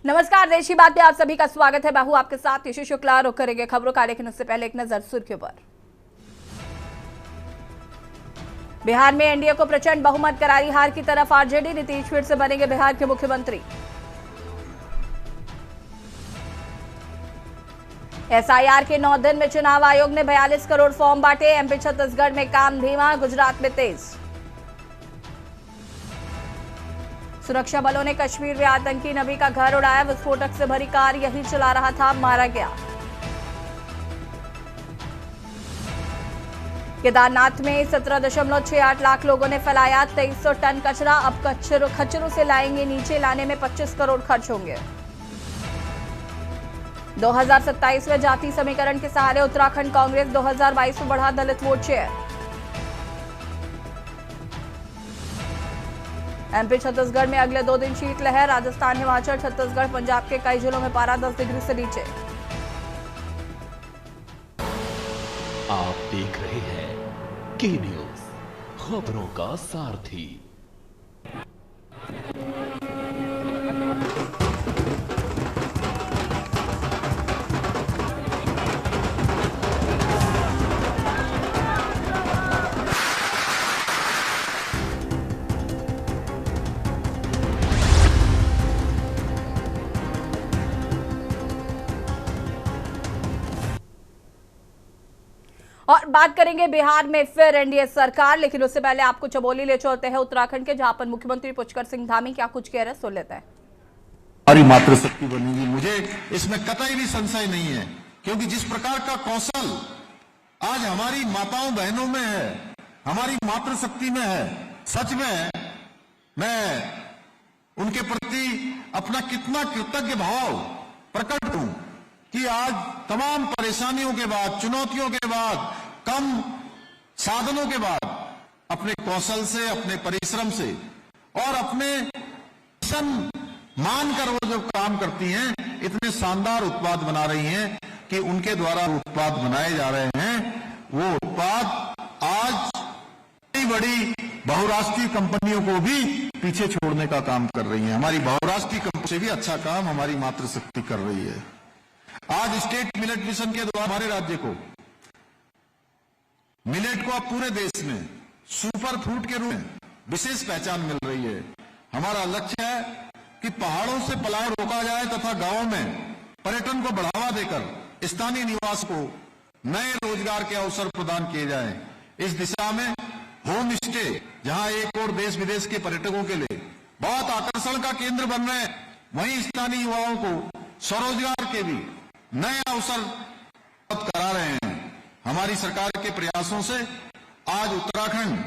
नमस्कार, देश की बात में आप सभी का स्वागत है। मैं हूं आपके साथ यशु शुक्ला। रुक करेंगे खबरों का, लेकिन उससे पहले एक नजर सुर्खियों पर। बिहार में एनडीए को प्रचंड बहुमत, करारी हार की तरफ आरजेडी। नीतीश फिर से बनेंगे बिहार के मुख्यमंत्री। एसआईआर के 9 दिन में चुनाव आयोग ने 42 करोड़ फॉर्म बांटे। एमपी छत्तीसगढ़ में काम धीमा, गुजरात में तेज। सुरक्षा बलों ने कश्मीर में आतंकी नबी का घर उड़ाया। विस्फोटक से भरी कार यही चला रहा था, मारा गया। केदारनाथ में 17.68 लाख लोगों ने फैलाया 2300 टन कचरा। अब खच्चरों से लाएंगे, नीचे लाने में 25 करोड़ खर्च होंगे। 2027 में जाति समीकरण के सहारे उत्तराखंड कांग्रेस, 2022 में बढ़ा दलित वोट शेयर। एमपी छत्तीसगढ़ में अगले 2 दिन शीतलहर। राजस्थान, हिमाचल, छत्तीसगढ़, पंजाब के कई जिलों में पारा 10 डिग्री से नीचे। आप देख रहे हैं के न्यूज, खबरों का सारथी। और बात करेंगे बिहार में फिर एनडीए सरकार, लेकिन उससे पहले आपको चमोली ले चलते हैं उत्तराखंड के, जहां पर मुख्यमंत्री पुष्कर सिंह धामी क्या कुछ कह रहे हैं, सुन लेते हैं। हमारी मातृशक्ति बनेगी, मुझे इसमें कतई भी संशय नहीं है, क्योंकि जिस प्रकार का कौशल आज हमारी माताओं बहनों में है, हमारी मातृशक्ति में है, सच में मैं उनके प्रति अपना कितना कृतज्ञ भाव प्रकट हूं कि आज तमाम परेशानियों के बाद, चुनौतियों के बाद, कम साधनों के बाद अपने कौशल से, अपने परिश्रम से और अपने मिशन मानकर वो जो काम करती हैं, इतने शानदार उत्पाद बना रही हैं कि उनके द्वारा उत्पाद बनाए जा रहे हैं, वो उत्पाद आज बड़ी बड़ी बहुराष्ट्रीय कंपनियों को भी पीछे छोड़ने का काम कर रही हैं। हमारी बहुराष्ट्रीय कंपनी से भी अच्छा काम हमारी मातृशक्ति कर रही है। आज स्टेट मिलेट मिशन के द्वारा हमारे राज्य को, मिलेट को अब पूरे देश में सुपर फूड के रूप में विशेष पहचान मिल रही है। हमारा लक्ष्य है कि पहाड़ों से पलायन रोका जाए तथा गांवों में पर्यटन को बढ़ावा देकर स्थानीय निवास को नए रोजगार के अवसर प्रदान किए जाएं। इस दिशा में होम स्टे, जहां एक और देश विदेश के पर्यटकों के लिए बहुत आकर्षण का केंद्र बन रहे हैं, वहीं स्थानीय युवाओं को स्वरोजगार के भी नए अवसर करा रहे हैं। हमारी सरकार के प्रयासों से आज उत्तराखंड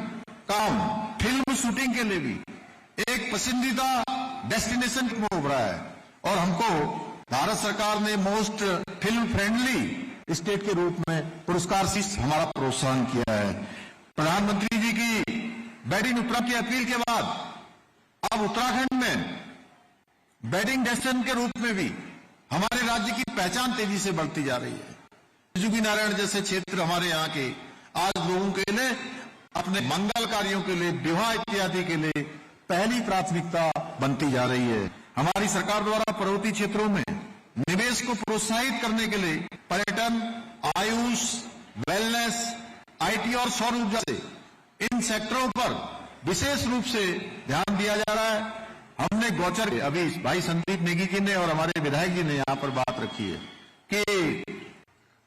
का फिल्म शूटिंग के लिए भी एक पसंदीदा डेस्टिनेशन में उभरा है और हमको भारत सरकार ने मोस्ट फिल्म फ्रेंडली स्टेट के रूप में पुरस्कार से हमारा प्रोत्साहन किया है। प्रधानमंत्री जी की वेडिंग उपलब्ध की अपील के बाद अब उत्तराखंड में वेडिंग डेस्टिनेशन के रूप में भी हमारे राज्य की पहचान तेजी से बढ़ती जा रही है। जुगी नारायण जैसे क्षेत्र हमारे यहाँ के आज लोगों के लिए, अपने मंगल कार्यों के लिए, विवाह इत्यादि के लिए पहली प्राथमिकता बनती जा रही है। हमारी सरकार द्वारा पर्वतीय क्षेत्रों में निवेश को प्रोत्साहित करने के लिए पर्यटन, आयुष, वेलनेस, आईटी और सौर ऊर्जा से इन सेक्टरों पर विशेष रूप से ध्यान दिया जा रहा है। हमने गौचर, अभी भाई संदीप नेगी जी ने और हमारे विधायक जी ने यहाँ पर बात रखी है कि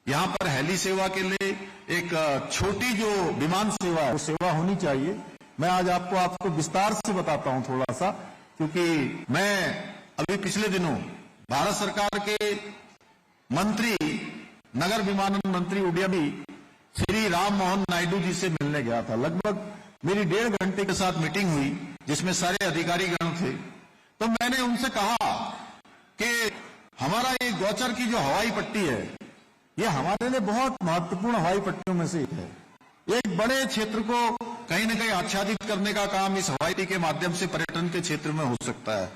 यहाँ पर हेली सेवा के लिए एक छोटी जो विमान सेवा है, वो सेवा होनी चाहिए। मैं आज आपको विस्तार से बताता हूँ थोड़ा सा, क्योंकि मैं अभी पिछले दिनों भारत सरकार के मंत्री, नगर विमानन मंत्री उड्डयन श्री राम मोहन नायडू जी से मिलने गया था। लगभग मेरी 1.5 घंटे के साथ मीटिंग हुई, जिसमें सारे अधिकारी गण थे। तो मैंने उनसे कहा कि हमारा ये गौचर की जो हवाई पट्टी है, ये हमारे लिए बहुत महत्वपूर्ण हवाई पट्टियों में से एक है। एक बड़े क्षेत्र को कहीं न कहीं आच्छादित करने का काम इस हवाई पट्टी के माध्यम से पर्यटन के क्षेत्र में हो सकता है।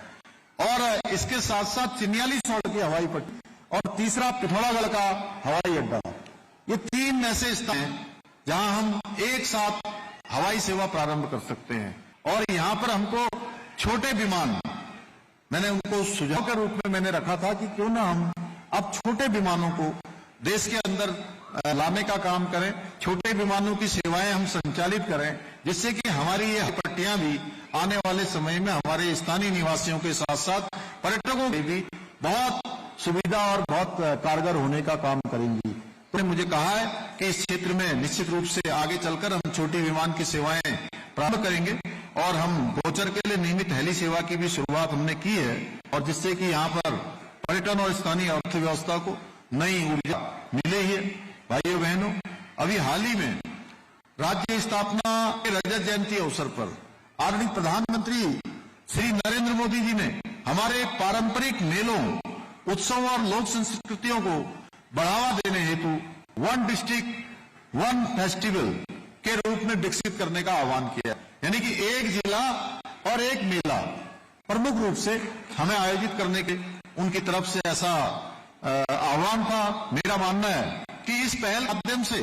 और इसके साथ साथ चिन्यालीसौड़ की हवाई पट्टी और तीसरा पिथौरागढ़ का हवाई अड्डा, ये 3 ऐसे स्थान हैं जहां हम एक साथ हवाई सेवा प्रारंभ कर सकते हैं। और यहां पर हमको छोटे विमान मैंने उनको सुझाव के रूप में मैंने रखा था कि क्यों ना हम अब छोटे विमानों को देश के अंदर लाने का काम करें, छोटे विमानों की सेवाएं हम संचालित करें, जिससे कि हमारी ये पट्टियां भी आने वाले समय में हमारे स्थानीय निवासियों के साथ साथ पर्यटकों के भी बहुत सुविधा और बहुत कारगर होने का काम करेंगी। तो मुझे कहा है कि इस क्षेत्र में निश्चित रूप से आगे चलकर हम छोटी विमान की सेवाएं प्रारंभ करेंगे और हम गोचर के लिए नियमित हेली सेवा की भी शुरुआत हमने की है, और जिससे कि यहाँ पर पर्यटन और स्थानीय अर्थव्यवस्था को नई ऊर्जा मिले ही। भाइयों बहनों, अभी हाल ही में राज्य स्थापना के रजत जयंती अवसर पर आदरणीय प्रधानमंत्री श्री नरेंद्र मोदी जी ने हमारे पारंपरिक मेलों, उत्सवों और लोक संस्कृतियों को बढ़ावा देने हेतु वन डिस्ट्रिक्ट वन फेस्टिवल के रूप में विकसित करने का आह्वान किया, यानी कि एक जिला और एक मेला प्रमुख रूप से हमें आयोजित करने के उनकी तरफ से ऐसा आह्वान था। मेरा मानना है कि इस पहल के माध्यम से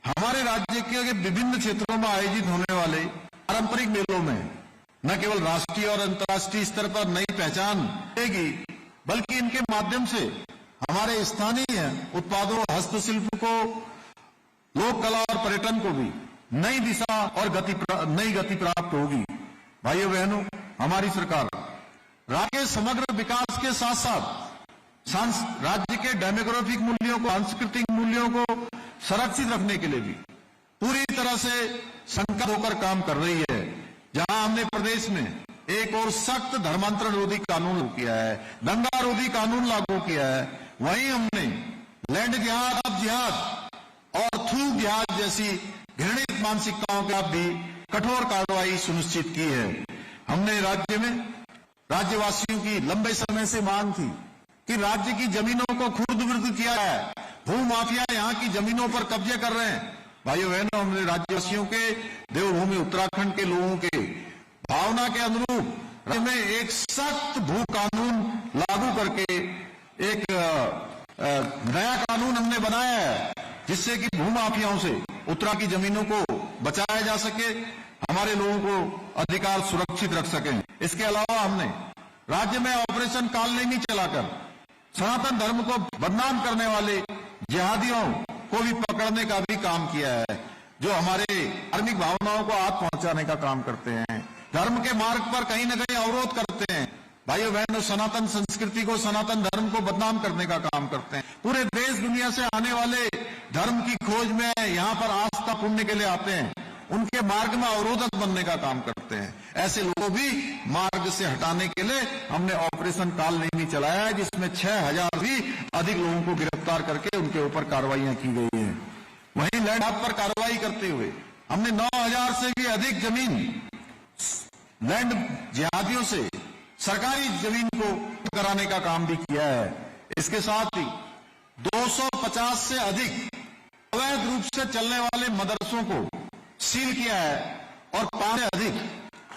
हमारे राज्य के विभिन्न क्षेत्रों में आयोजित होने वाले पारंपरिक मेलों में न केवल राष्ट्रीय और अंतर्राष्ट्रीय स्तर पर नई पहचान मिलेगी, बल्कि इनके माध्यम से हमारे स्थानीय उत्पादों, हस्तशिल्प को, लोक कला और पर्यटन को भी नई दिशा और नई गति प्राप्त होगी। भाइयों बहनों, हमारी सरकार राज्य के समग्र विकास के साथ साथ राज्य के डेमोग्राफिक मूल्यों को, सांस्कृतिक मूल्यों को संरक्षित रखने के लिए भी पूरी तरह से संकल्प होकर काम कर रही है। जहां हमने प्रदेश में एक और सख्त धर्मांतरण रोधी कानून लागू किया है, दंगा रोधी कानून लागू किया है, वहीं हमने लैंड जिहाद, अब जिहाद और थूक जिहाद जैसी घृणित मानसिकताओं के खिलाफ भी कठोर कार्रवाई सुनिश्चित की है। हमने राज्य में राज्यवासियों की लंबे समय से मांग थी कि राज्य की जमीनों को खुर्द-बुर्द किया है, भूमाफिया यहां की जमीनों पर कब्जे कर रहे हैं। भाइयों बहनों, हमने राज्यवासियों के, देवभूमि उत्तराखंड के लोगों के भावना के अनुरूप राज्य में एक सख्त भू कानून लागू करके एक नया कानून हमने बनाया है, जिससे कि भूमाफियाओं से उत्तरा की जमीनों को बचाया जा सके, हमारे लोगों को अधिकार सुरक्षित रख सकें। इसके अलावा हमने राज्य में ऑपरेशन कालनेमी चलाकर सनातन धर्म को बदनाम करने वाले जिहादियों को भी पकड़ने का भी काम किया है, जो हमारे धार्मिक भावनाओं को हाथ पहुंचाने का काम करते हैं, धर्म के मार्ग पर कहीं न कहीं अवरोध करते हैं। भाइयों बहनों, सनातन संस्कृति को, सनातन धर्म को बदनाम करने का काम करते हैं। पूरे देश दुनिया से आने वाले धर्म की खोज में यहाँ पर आस्था पुण्य के लिए आते हैं, उनके मार्ग में अवरोधक बनने का काम करते हैं। ऐसे लोगों भी मार्ग से हटाने के लिए हमने ऑपरेशन कालनेमी चलाया है, जिसमें 6000 भी अधिक लोगों को गिरफ्तार करके उनके ऊपर कार्रवाइयां की गई हैं। वहीं लैंड पर कार्रवाई करते हुए हमने 9000 से भी अधिक जमीन लैंड जिहादियों से सरकारी जमीन को कराने का काम भी किया है। इसके साथ ही 250 से अधिक अवैध रूप से चलने वाले मदरसों को सील किया है, और 5 से अधिक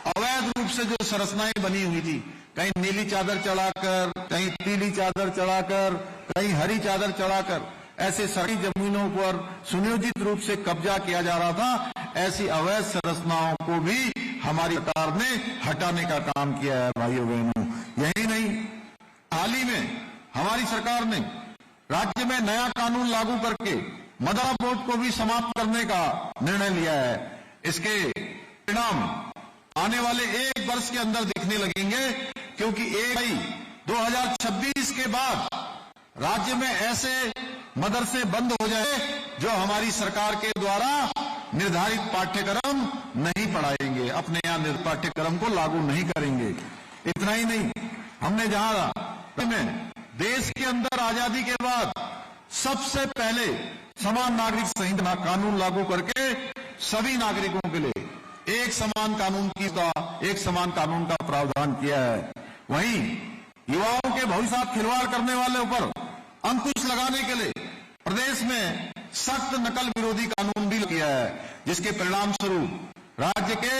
अवैध रूप से जो संरचनाएं बनी हुई थी, कहीं नीली चादर चढ़ाकर, कहीं पीली चादर चढ़ाकर, कहीं हरी चादर चढ़ाकर ऐसे सरकारी जमीनों पर सुनियोजित रूप से कब्जा किया जा रहा था, ऐसी अवैध संरचनाओं को भी हमारी सरकार ने हटाने का काम किया है। भाइयों बहनों, यही नहीं, हाल ही में हमारी सरकार ने राज्य में नया कानून लागू करके मदरा बोर्ड को भी समाप्त करने का निर्णय लिया है। इसके परिणाम आने वाले 1 वर्ष के अंदर दिखने लगेंगे, क्योंकि 1 मई 2026 के बाद राज्य में ऐसे मदरसे बंद हो जाए जो हमारी सरकार के द्वारा निर्धारित पाठ्यक्रम नहीं पढ़ाएंगे, अपने यहां निर्धारित पाठ्यक्रम को लागू नहीं करेंगे। इतना ही नहीं, हमने जहां में देश के अंदर आजादी के बाद सबसे पहले समान नागरिक संहिता कानून लागू करके सभी नागरिकों के लिए एक समान कानून एक समान कानून का प्रावधान किया है। वहीं युवाओं के भविष्य साथ खिलवाड़ करने वाले ऊपर अंकुश लगाने के लिए प्रदेश में सख्त नकल विरोधी कानून भी किया है, जिसके परिणाम स्वरूप राज्य के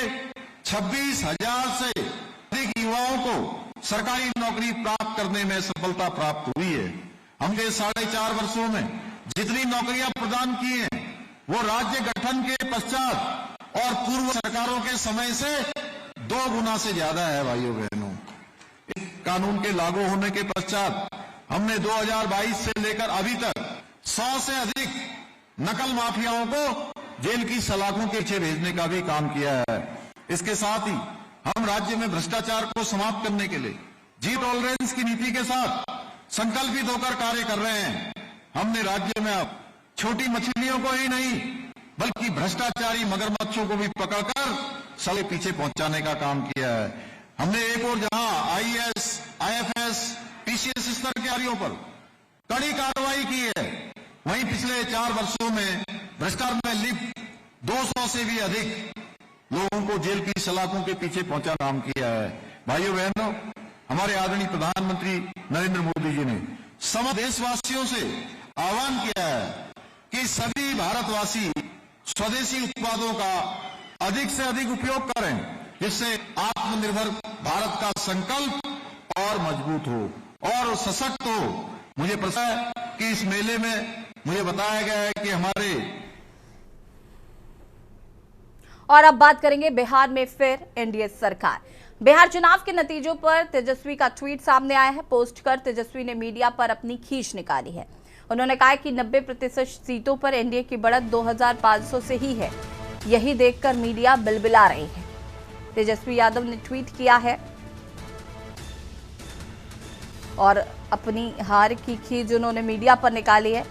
26,000 से अधिक युवाओं को सरकारी नौकरी प्राप्त करने में सफलता प्राप्त हुई है। हमने 4.5 वर्षों में जितनी नौकरियां प्रदान की हैं, वो राज्य गठन के पश्चात और पूर्व सरकारों के समय से 2 गुना से ज्यादा है। भाइयों बहनों, कानून के लागू होने के पश्चात हमने 2022 से लेकर अभी तक 100 से अधिक नकल माफियाओं को जेल की सलाखों के पीछे भेजने का भी काम किया है। इसके साथ ही हम राज्य में भ्रष्टाचार को समाप्त करने के लिए जीरो टॉलरेंस की नीति के साथ संकल्पित होकर कार्य कर रहे हैं। हमने राज्य में अब छोटी मछलियों को ही नहीं बल्कि भ्रष्टाचारी मगरमच्छों को भी पकड़कर सड़े पीछे पहुंचाने का काम किया है। हमने एक और जहां आईएएस, आईएफएस, पीसीएस स्तर के अधिकारियों पर कड़ी कार्रवाई की है, वहीं पिछले 4 वर्षों में भ्रष्टाचार में लिप्त 200 से भी अधिक लोगों को जेल की सलाखों के पीछे पहुंचा काम किया है। भाइयों बहनों, हमारे आदरणीय प्रधानमंत्री नरेंद्र मोदी जी ने समस्त देशवासियों से आह्वान किया है कि सभी भारतवासी स्वदेशी उत्पादों का अधिक से अधिक उपयोग करें, जिससे आत्मनिर्भर भारत का संकल्प और मजबूत हो और सशक्त हो। मुझे पता है कि इस मेले में मुझे बताया गया है कि हमारे और अब बात करेंगे बिहार में फिर एनडीए सरकार। बिहार चुनाव के नतीजों पर तेजस्वी का ट्वीट सामने आया है। पोस्ट कर तेजस्वी ने मीडिया पर अपनी खींच निकाली है। उन्होंने कहा कि 90% सीटों पर एनडीए की बढ़त 2500 से ही है। यही देखकर मीडिया बिलबिला रही है। तेजस्वी यादव ने ट्वीट किया है और अपनी हार की खींच उन्होंने मीडिया पर निकाली है।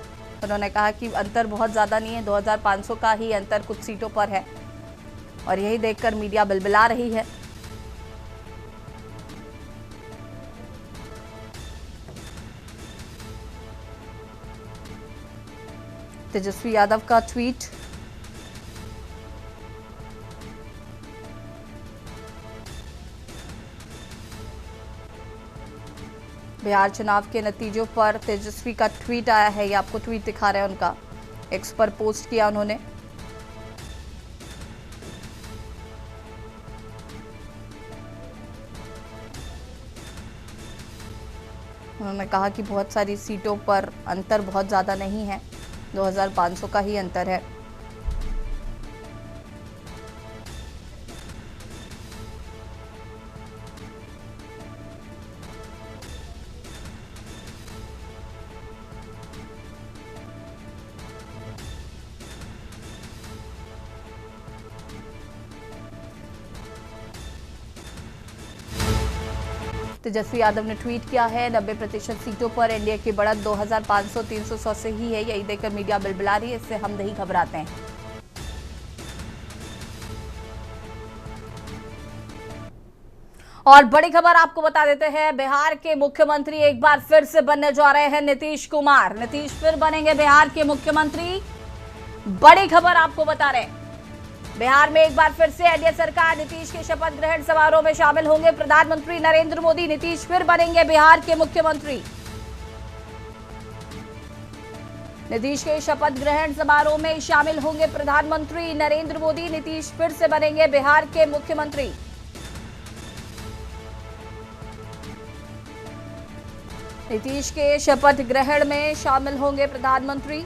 उन्होंने कहा कि अंतर बहुत ज्यादा नहीं है, 2500 का ही अंतर कुछ सीटों पर है और यही देखकर मीडिया बिलबिला रही है। तेजस्वी यादव का ट्वीट। बिहार चुनाव के नतीजों पर तेजस्वी का ट्वीट आया है। ये आपको ट्वीट दिखा रहे हैं उनका, एक्स पर पोस्ट किया उन्होंने। उन्होंने कहा कि बहुत सारी सीटों पर अंतर बहुत ज़्यादा नहीं है, 2500 का ही अंतर है। तेजस्वी यादव ने ट्वीट किया है, 90% सीटों पर एनडीए की बढ़त 2500, 300 से ही है। यही देखकर मीडिया बिलबिला रही है। इससे हम नहीं घबराते हैं। और बड़ी खबर आपको बता देते हैं, बिहार के मुख्यमंत्री एक बार फिर से बनने जा रहे हैं नीतीश कुमार। नीतीश फिर बनेंगे बिहार के मुख्यमंत्री। बड़ी खबर आपको बता रहे हैं, बिहार में एक बार फिर से एनडीए सरकार। नीतीश के शपथ ग्रहण समारोह में शामिल होंगे प्रधानमंत्री नरेंद्र मोदी। नीतीश फिर बनेंगे बिहार के मुख्यमंत्री। नीतीश के शपथ ग्रहण समारोह में शामिल होंगे प्रधानमंत्री नरेंद्र मोदी। नीतीश फिर से बनेंगे बिहार के मुख्यमंत्री। नीतीश के शपथ ग्रहण में शामिल होंगे प्रधानमंत्री।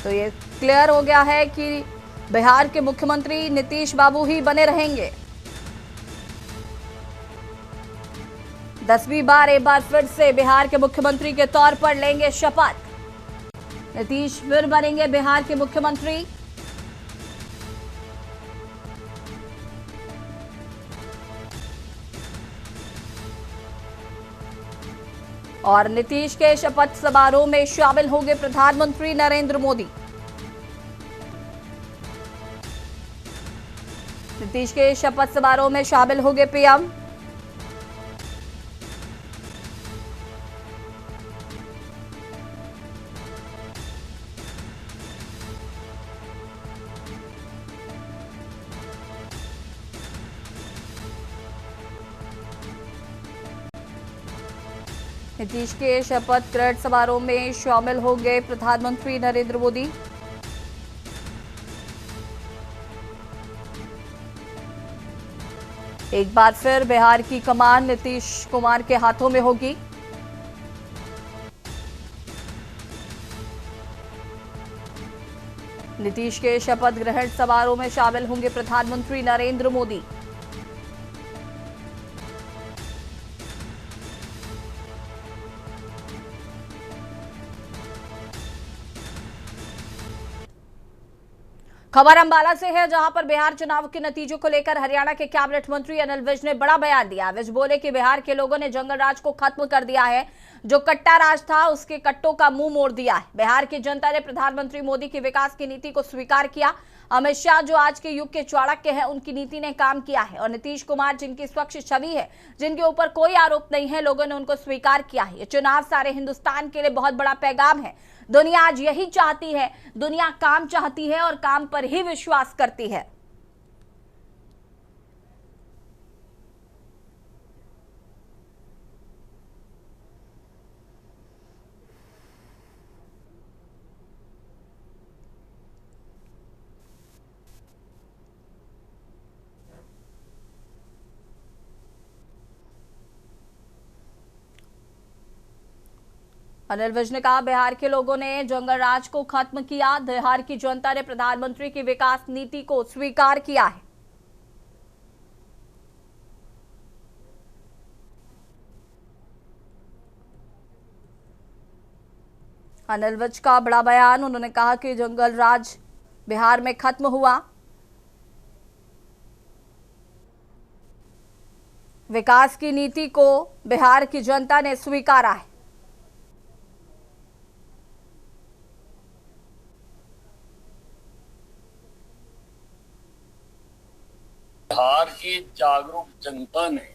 तो ये क्लियर हो गया है कि बिहार के मुख्यमंत्री नीतीश बाबू ही बने रहेंगे। 10वीं बार एक बार फिर से बिहार के मुख्यमंत्री के तौर पर लेंगे शपथ। नीतीश फिर बनेंगे बिहार के मुख्यमंत्री। और नीतीश के शपथ समारोह में शामिल होंगे प्रधानमंत्री नरेंद्र मोदी। नीतीश के शपथ समारोह में शामिल होंगे पीएम। नीतीश के शपथ ग्रहण समारोह में शामिल होंगे प्रधानमंत्री नरेंद्र मोदी। एक बार फिर बिहार की कमान नीतीश कुमार के हाथों में होगी। नीतीश के शपथ ग्रहण समारोह में शामिल होंगे प्रधानमंत्री नरेंद्र मोदी। खबर अंबाला से है, जहां पर बिहार चुनाव के नतीजों को लेकर हरियाणा के कैबिनेट मंत्री अनिल विज ने बड़ा बयान दिया। विज बोले कि बिहार के लोगों ने जंगल राज को खत्म कर दिया है। जो कट्टा राज था उसके कट्टों का मुंह मोड़ दिया है। बिहार की जनता ने प्रधानमंत्री मोदी की विकास की नीति को स्वीकार किया। अमित शाह जो आज के युग के चाणक्य हैं, उनकी नीति ने काम किया है। और नीतीश कुमार जिनकी स्वच्छ छवि है, जिनके ऊपर कोई आरोप नहीं है, लोगों ने उनको स्वीकार किया है। ये चुनाव सारे हिंदुस्तान के लिए बहुत बड़ा पैगाम है। दुनिया आज यही चाहती है, दुनिया काम चाहती है और काम पर ही विश्वास करती है। अनिल विज ने कहा, बिहार के लोगों ने जंगल राज को खत्म किया। बिहार की जनता ने प्रधानमंत्री की विकास नीति को स्वीकार किया है। अनिल विज का बड़ा बयान। उन्होंने कहा कि जंगल राज बिहार में खत्म हुआ। विकास की नीति को बिहार की जनता ने स्वीकारा है। बिहार की जागरूक जनता ने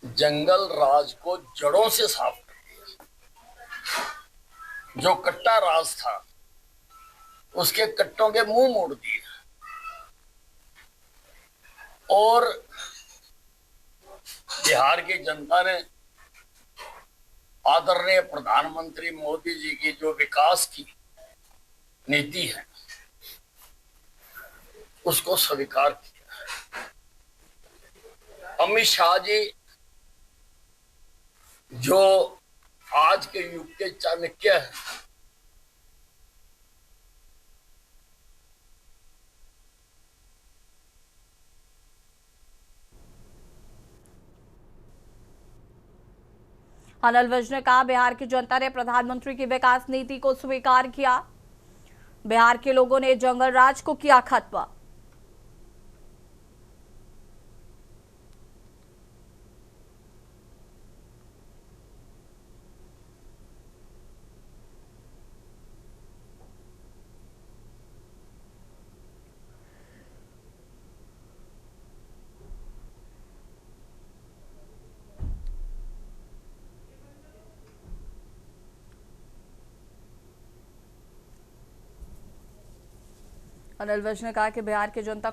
जंगल राज को जड़ों से साफ कर दिया। जो कट्टा राज था उसके कट्टों के मुंह मोड़ दिए और बिहार की जनता ने आदरणीय प्रधानमंत्री मोदी जी की जो विकास की नीति है उसको स्वीकार किया। अमित शाह जी जो आज के युग के चाणक्य हैं, अनिल विज ने कहा, बिहार की जनता ने प्रधानमंत्री की विकास नीति को स्वीकार किया। बिहार के लोगों ने जंगल राज को किया खत्म। अनिल विज ने कहा कि बिहार की जनता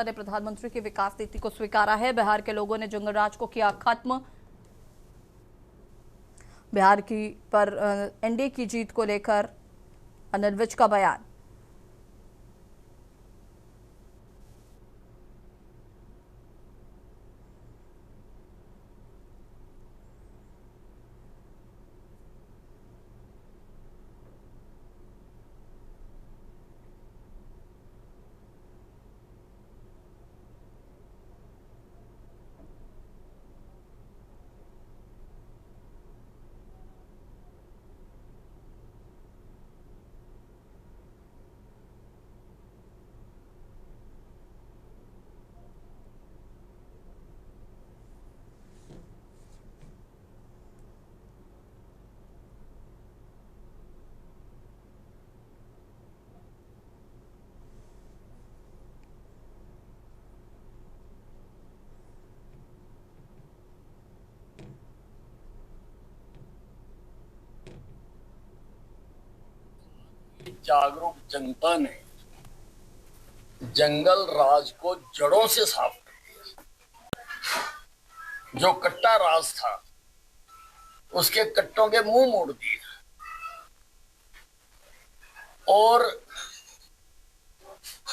ने प्रधानमंत्री की विकास नीति को स्वीकारा है। बिहार के लोगों ने जंगल राज को किया खत्म। बिहार की पर एनडीए की जीत को लेकर अनिल विज का बयान। जागरूक जनता ने जंगल राज को जड़ों से साफ कर दिया। जो कट्टा राज था उसके कट्टों के मुंह मोड़ दिए और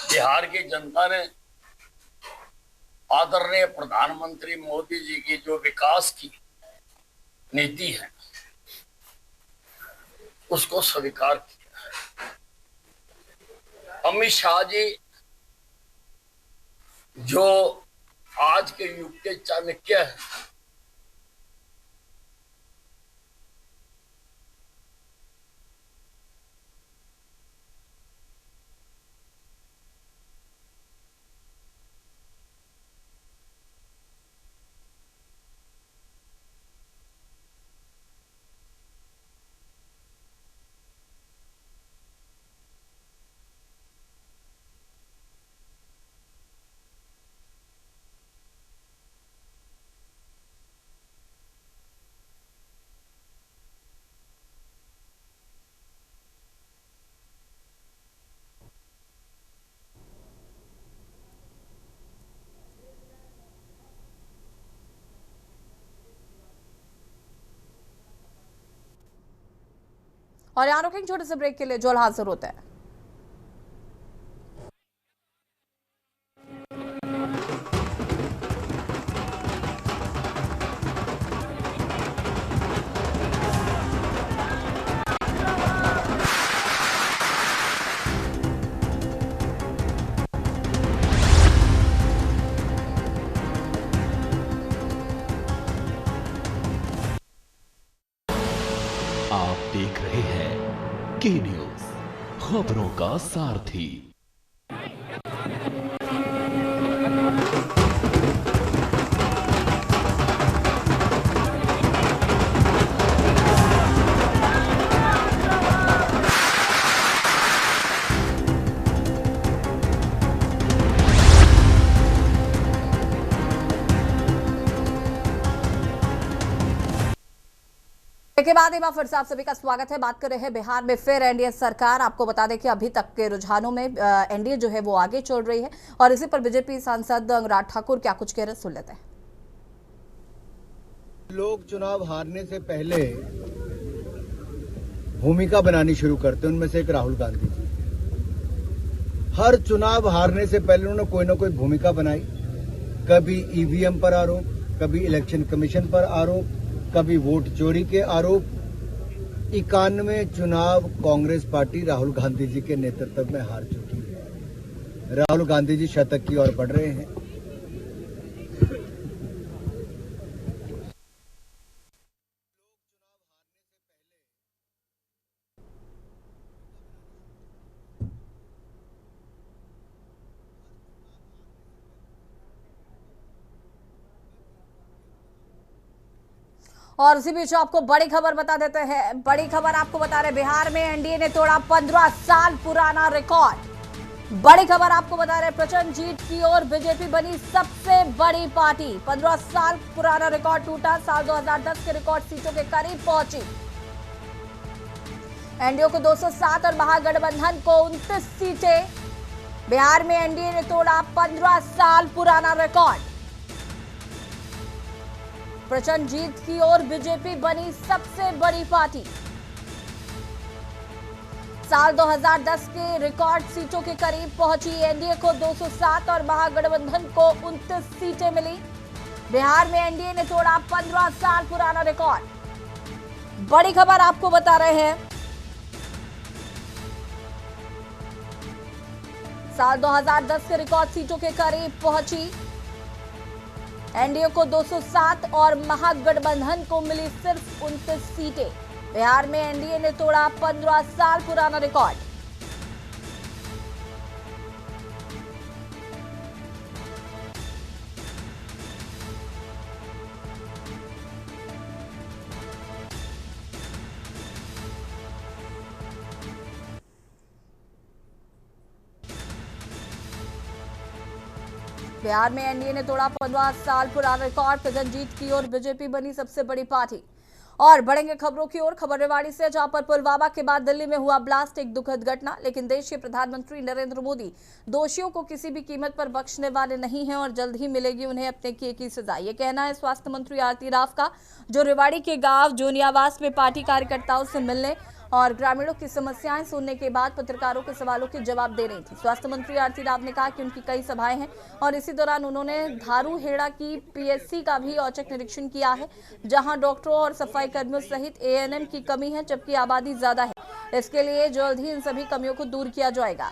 बिहार की जनता ने आदरणीय प्रधानमंत्री मोदी जी की जो विकास की नीति है उसको स्वीकार किया। अमित शाह जी जो आज के युग के चाणक्य हैं, और यहाँ रुकेंगे छोटे से ब्रेक के लिए, जो हाजिर होता है। आप देख रहे हैं के न्यूज, खबरों का सारथी। के बाद एक बार फिर से आप सभी का स्वागत है। बात कर रहे हैं बिहार में फिर एनडीए सरकार। आपको बता दें कि अभी तक के रुझानों में एनडीए जो है वो आगे चल रही है और इसी पर बीजेपी सांसद अंगराज ठाकुर क्या कुछ कह रहे सुन लेते हैं। लोग चुनाव हारने से पहले भूमिका बनानी शुरू करते हैं, उनमें से एक राहुल गांधी जी। हर चुनाव हारने से पहले उन्होंने कोई ना कोई भूमिका बनाई। कभी ईवीएम पर आरोप, कभी इलेक्शन कमीशन पर आरोप, कभी वोट चोरी के आरोप। 91 चुनाव कांग्रेस पार्टी राहुल गांधी जी के नेतृत्व में हार चुकी है। राहुल गांधी जी शतक की ओर बढ़ रहे हैं। और इसी बीच आपको बड़ी खबर बता देते हैं। बड़ी खबर आपको बता रहे, बिहार में एनडीए ने तोड़ा 15 साल पुराना रिकॉर्ड। बड़ी खबर आपको बता रहे, प्रचंड जीत की ओर बीजेपी बनी सबसे बड़ी पार्टी। 15 साल पुराना रिकॉर्ड टूटा। साल 2010 के रिकॉर्ड सीटों के करीब पहुंची। एनडीए को 207 और महागठबंधन को 29 सीटें। बिहार में एनडीए ने तोड़ा 15 साल पुराना रिकॉर्ड। प्रचंड जीत की ओर बीजेपी बनी सबसे बड़ी पार्टी। साल 2010 के रिकॉर्ड सीटों के करीब पहुंची एनडीए को 207 और महागठबंधन को 29 सीटें मिली। बिहार में एनडीए ने तोड़ा 15 साल पुराना रिकॉर्ड। बड़ी खबर आपको बता रहे हैं, साल 2010 के रिकॉर्ड सीटों के करीब पहुंची एनडीए को 207 और महागठबंधन को मिली सिर्फ 29 सीटें। बिहार में एनडीए ने तोड़ा 15 साल पुराना रिकॉर्ड। बिहार में एनडीए ने तोड़ा 15 साल पुराना रिकॉर्ड। प्रचंड जीत की ओर बीजेपी बनी सबसे बड़ी पार्टी। और बढ़ेंगे खबरों की ओर, खबर रेवाड़ी से, जहां पर पुलवामा के बाद दिल्ली में हुआ ब्लास्ट, एक दुखद घटना। लेकिन देश के प्रधानमंत्री नरेंद्र मोदी दोषियों को किसी भी कीमत पर बख्शने वाले नहीं हैं और जल्द ही मिलेगी उन्हें अपने किए की सजा। ये कहना है स्वास्थ्य मंत्री आरती राव का, जो रेवाड़ी के गांव जोनियावास में पार्टी कार्यकर्ताओं से मिलने और ग्रामीणों की समस्याएं सुनने के बाद पत्रकारों के सवालों के जवाब दे रही थी। स्वास्थ्य मंत्री आरती राव ने कहा कि उनकी कई सभाएं हैं और इसी दौरान उन्होंने धारूहेड़ा की पीएचसी का भी औचक निरीक्षण किया है, जहां डॉक्टरों और सफाई कर्मियों सहित एएनएम की कमी है, जबकि आबादी ज्यादा है। इसके लिए जल्द ही इन सभी कमियों को दूर किया जाएगा।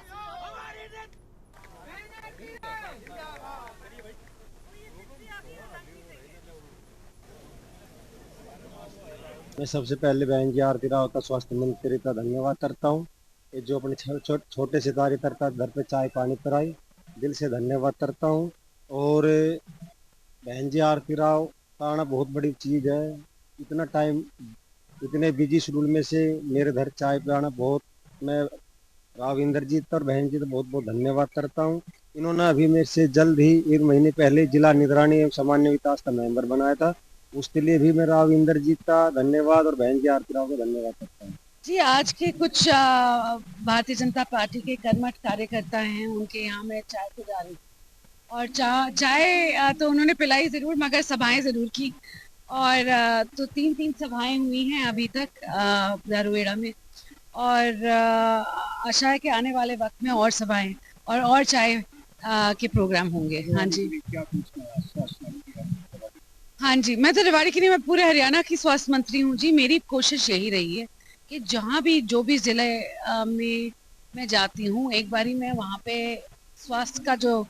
मैं सबसे पहले बहन जी आरती राव का स्वास्थ्य मंत्री का धन्यवाद करता हूँ। ये जो अपने छोटे से कार्यकर्ता घर पे चाय पानी पिलाई, दिल से धन्यवाद करता हूँ। और बहन जी आरती राव का आना बहुत बड़ी चीज़ है। इतना टाइम, इतने बिजी शेड्यूल में से मेरे घर चाय पे आना, बहुत मैं राव इंद्रजीत और बहन जी तो बहुत बहुत धन्यवाद करता हूँ। इन्होंने अभी मेरे से जल्द ही 1 महीने पहले जिला निगरानी एवं सामान्य विकास का मेंबर बनाया था। उसके लिए भी मैं राव इंद्रजीत का धन्यवाद और बहन जी आरती राव का धन्यवाद करता हूँ। जी, आज के कुछ भारतीय जनता पार्टी के कर्मठ कार्यकर्ता हैं, उनके यहाँ मैं चाय पे जा रही थी और चाय तो उन्होंने पिलाई जरूर, मगर सभाएं जरूर की। और तो 3 सभाएं हुई हैं अभी तक धारूहेड़ा में, और आशा है कि आने वाले वक्त में और सभाएं और चाय के प्रोग्राम होंगे। हाँ जी, हाँ जी, मैं तो रेवाड़ी की नहीं, मैं पूरे हरियाणा की स्वास्थ्य मंत्री हूँ जी। मेरी कोशिश यही रही है कि जहाँ भी जो भी जिले में मैं जाती हूँ, एक बारी मैं वहाँ पे स्वास्थ्य का जो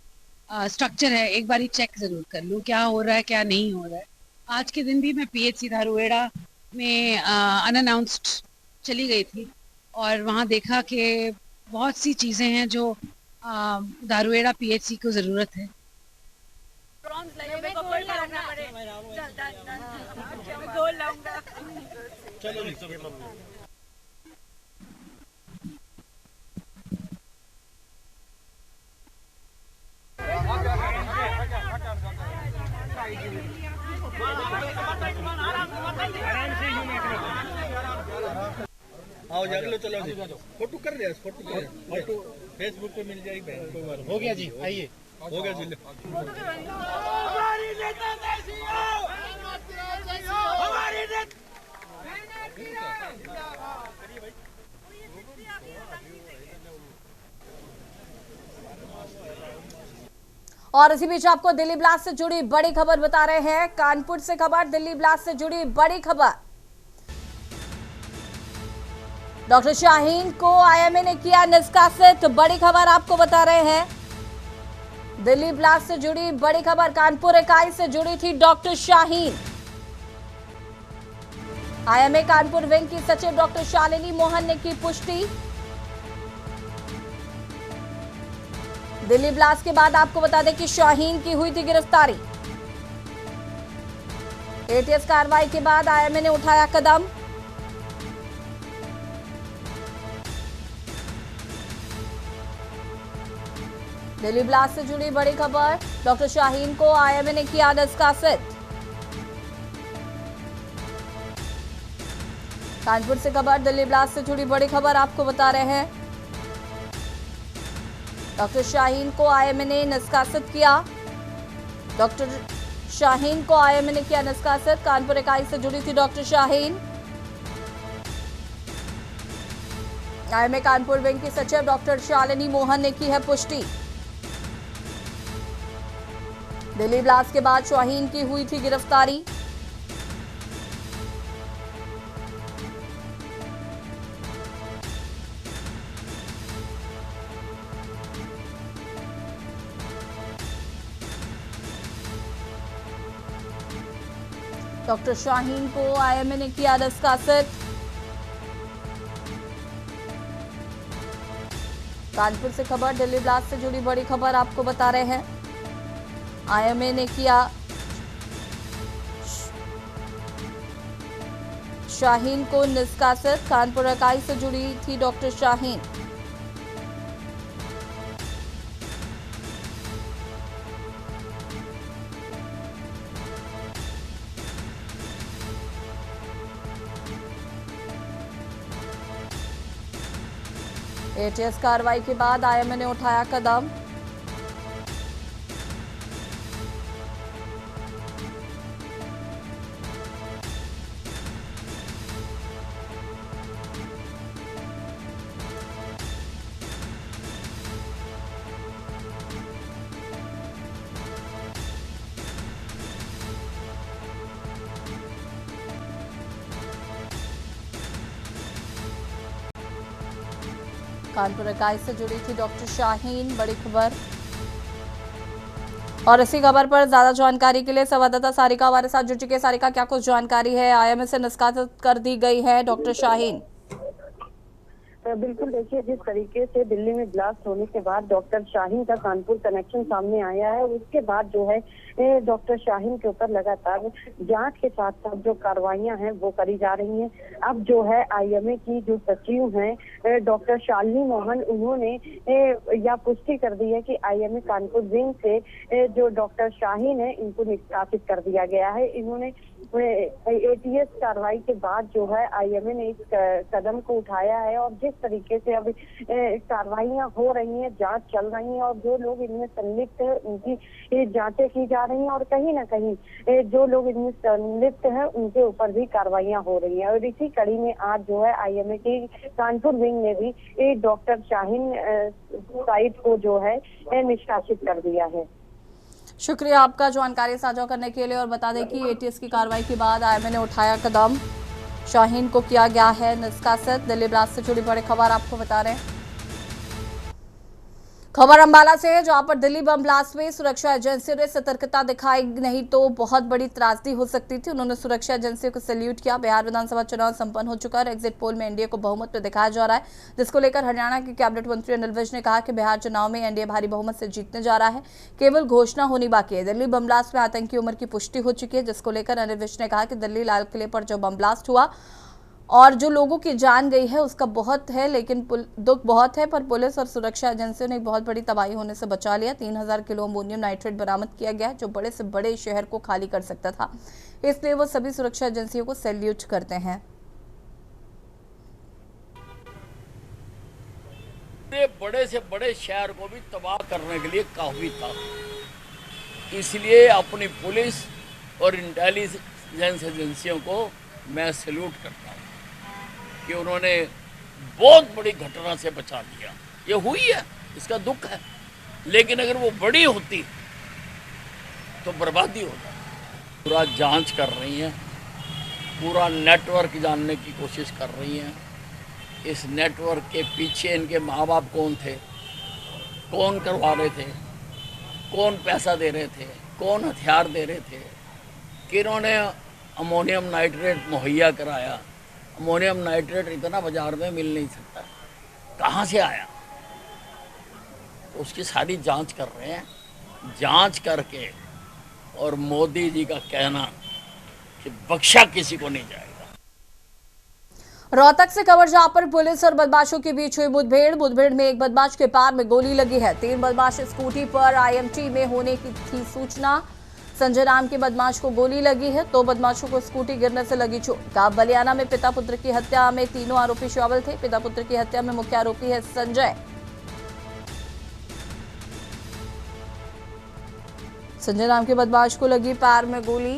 स्ट्रक्चर है एक बारी चेक जरूर कर लूँ, क्या हो रहा है क्या नहीं हो रहा है। आज के दिन भी मैं पीएचसी धारूहेड़ा में अनअनाउंस्ड चली गई थी और वहाँ देखा कि बहुत सी चीज़ें हैं जो धारूहेड़ा पीएचसी को ज़रूरत है। आओ जागलो, चलो जी, फोटो कर लिया, फोटो फेसबुक पे मिल जाएगी बहन, कोई बात हो गया जी, आइए, हो गया जी। और इसी बीच आपको दिल्ली ब्लास्ट से जुड़ी बड़ी खबर बता रहे हैं। कानपुर से खबर, दिल्ली ब्लास्ट से जुड़ी बड़ी खबर। डॉक्टर शाहीन को आईएमए ने किया निष्कासित, बड़ी खबर आपको बता रहे हैं। दिल्ली ब्लास्ट से जुड़ी बड़ी खबर, कानपुर इकाई से जुड़ी थी doctor Shaheen. IMA Kanpur wing की सचिव डॉक्टर शालिनी मोहन ने की पुष्टि। दिल्ली ब्लास्ट के बाद आपको बता दें कि शाहीन की हुई थी गिरफ्तारी। एटीएस कार्रवाई के बाद आईएमए ने उठाया कदम। दिल्ली ब्लास्ट से जुड़ी बड़ी खबर, डॉक्टर शाहीन को आईएमए ने किया निष्कासित। कानपुर से खबर, दिल्ली ब्लास्ट से जुड़ी बड़ी खबर आपको बता रहे हैं। डॉक्टर शाहीन को आईएमए ने निष्कासित किया। डॉक्टर शाहीन को आईएमए ने किया निष्कासित। कानपुर इकाई से जुड़ी थी doctor Shaheen. IMA Kanpur wing की सचिव डॉक्टर शालिनी मोहन ने की है पुष्टि। दिल्ली ब्लास्ट के बाद शाहीन की हुई थी गिरफ्तारी। डॉक्टर शाहीन को आईएमए ने किया निष्कासित। कानपुर से खबर, दिल्ली ब्लास्ट से जुड़ी बड़ी खबर आपको बता रहे हैं। आईएमए ने किया शाहीन को निष्कासित। कानपुर इकाई से जुड़ी थी डॉक्टर शाहीन। एटीएस कार्रवाई के बाद आईएमए ने उठाया कदम। कानपुर इकाई से जुड़ी थी डॉक्टर शाहीन, बड़ी खबर। और इसी खबर पर ज्यादा जानकारी के लिए संवाददाता सारिका हमारे साथ जुड़ चुकी है। सारिका, क्या कुछ जानकारी है? आईएमए से निष्कासित कर दी गई है डॉक्टर शाहीन। बिल्कुल, देखिए जिस तरीके से दिल्ली में ब्लास्ट होने के बाद डॉक्टर शाहीन का कानपुर कनेक्शन सामने आया है, उसके बाद जो है डॉक्टर शाहीन के ऊपर लगातार जांच के साथ साथ जो कार्रवाइयां हैं वो करी जा रही हैं। अब जो है आईएमए की जो सचिव हैं डॉक्टर शालिनी मोहन, उन्होंने यह पुष्टि कर दी है कि आईएमए कानपुर विंग से जो डॉक्टर शाहीन है इनको निष्कासित कर दिया गया है। इन्होंने एटीएस कार्रवाई के बाद जो है आईएमए ने इस कदम को उठाया है और जिस तरीके से अब कार्रवाइयां हो रही हैं, जांच चल रही है और जो लोग इनमें संलिप्त है उनकी जांचें की जा रही हैं और कहीं ना कहीं जो लोग इनमें संलिप्त हैं उनके ऊपर भी कार्रवाइयां हो रही हैं। और इसी कड़ी में आज जो है आईएमए की कानपुर विंग ने भी डॉक्टर शाहीन साइट को जो है निष्कासित कर दिया है। शुक्रिया आपका जानकारी साझा करने के लिए। और बता दें कि एटीएस की कार्रवाई के बाद आईएमए ने उठाया कदम, शाहीन को किया गया है निष्कासित। दिल्ली ब्लास्ट से जुड़ी बड़ी खबर आपको बता रहे हैं। खबर अंबाला से है, जहां पर दिल्ली बम ब्लास्ट में सुरक्षा एजेंसियों ने सतर्कता दिखाई, नहीं तो बहुत बड़ी त्रासदी हो सकती थी। उन्होंने सुरक्षा एजेंसियों को सैल्यूट किया। बिहार विधानसभा चुनाव संपन्न हो चुका है। एग्जिट पोल में एनडीए को बहुमत में दिखाया जा रहा है, जिसको लेकर हरियाणा के कैबिनेट मंत्री अनिल विज ने कहा कि बिहार चुनाव में एनडीए भारी बहुमत से जीतने जा रहा है, केवल घोषणा होनी बाकी है। दिल्ली बम ब्लास्ट में आतंकी उम्र की पुष्टि हो चुकी है, जिसको लेकर अनिल विज ने कहा कि दिल्ली लाल किले पर जो बम ब्लास्ट हुआ और जो लोगों की जान गई है उसका बहुत है, लेकिन दुख बहुत है, पर पुलिस और सुरक्षा एजेंसियों ने बहुत बड़ी तबाही होने से बचा लिया। 3000 किलो अमोनियम नाइट्रेट बरामद किया गया, जो बड़े से बड़े शहर को खाली कर सकता था। इसलिए वो सभी सुरक्षा एजेंसियों को सैल्यूट करते हैं। बड़े से बड़े शहर को भी तबाह करने के लिए काफी था, इसलिए अपनी पुलिस और इंटेलिजेंस एजेंसियों को मैं सैल्यूट करता हूँ कि उन्होंने बहुत बड़ी घटना से बचा लिया। ये हुई है, इसका दुख है, लेकिन अगर वो बड़ी होती तो बर्बादी होता। पूरा जांच कर रही हैं, पूरा नेटवर्क जानने की कोशिश कर रही हैं। इस नेटवर्क के पीछे इनके माँ बाप कौन थे, कौन करवा रहे थे, कौन पैसा दे रहे थे, कौन हथियार दे रहे थे, किन्होंने अमोनियम नाइट्रेट मुहैया कराया। अमोनियम नाइट्रेट इतना बाजार में मिल नहीं सकता, कहाँ से आया, तो उसकी सारी जांच कर रहे हैं। जांच करके और मोदी जी का कहना कि बख्शा किसी को नहीं जाएगा। रोहतक से खबर, जहां पर पुलिस और बदमाशों के बीच हुई मुठभेड़ में एक बदमाश के पैर में गोली लगी है। 3 बदमाश स्कूटी पर आईएमटी में होने की थी सूचना। संजय नाम के बदमाश को गोली लगी है, 2 बदमाशों को स्कूटी गिरने से लगी चोट। बलियाना में पिता पुत्र की हत्या में तीनों आरोपी शामिल थे। पिता पुत्र की हत्या में मुख्य आरोपी है संजय। संजय नाम के बदमाश को लगी पैर में गोली।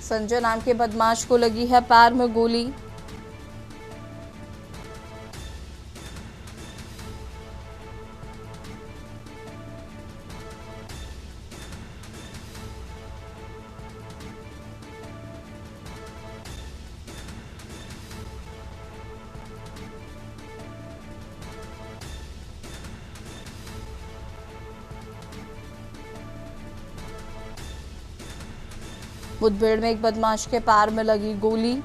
संजय नाम के बदमाश को लगी है पैर में गोली। मुठभेड़ में एक बदमाश के पैर में लगी गोली।